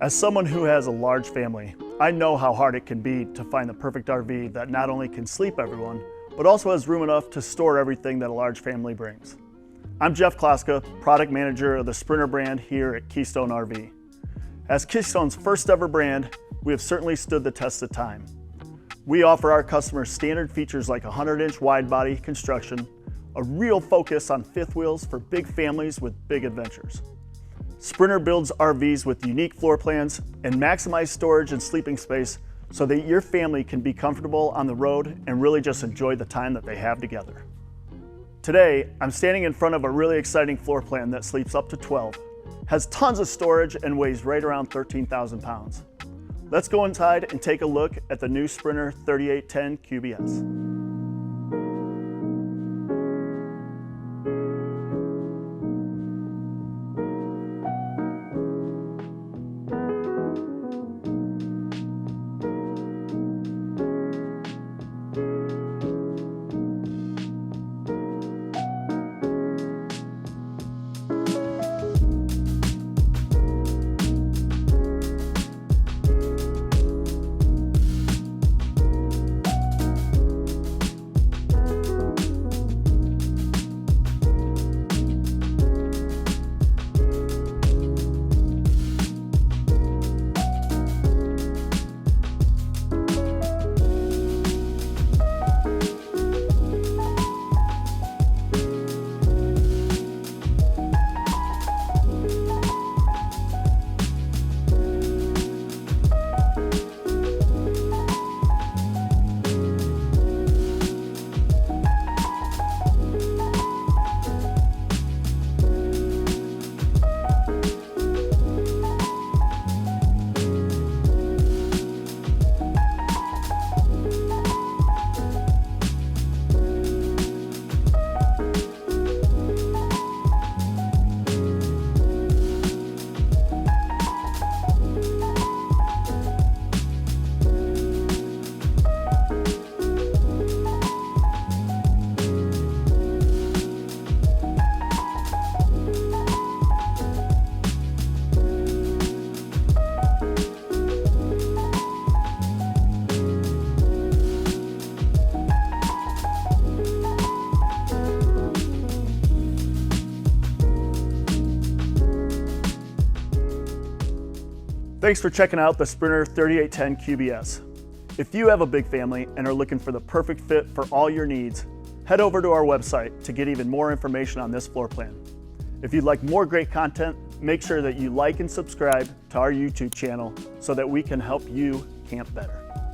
As someone who has a large family, I know how hard it can be to find the perfect RV that not only can sleep everyone, but also has room enough to store everything that a large family brings. I'm Jeff Kloska, product manager of the Sprinter brand here at Keystone RV. As Keystone's first ever brand, we have certainly stood the test of time. We offer our customers standard features like 100-inch wide body construction, a real focus on fifth wheels for big families with big adventures. Sprinter builds RVs with unique floor plans and maximized storage and sleeping space so that your family can be comfortable on the road and really just enjoy the time that they have together. Today, I'm standing in front of a really exciting floor plan that sleeps up to 12, has tons of storage, and weighs right around 13,000 pounds. Let's go inside and take a look at the new Sprinter 3810 QBS. Thanks for checking out the Sprinter 3810 QBS. If you have a big family and are looking for the perfect fit for all your needs, head over to our website to get even more information on this floor plan. If you'd like more great content, make sure that you like and subscribe to our YouTube channel so that we can help you camp better.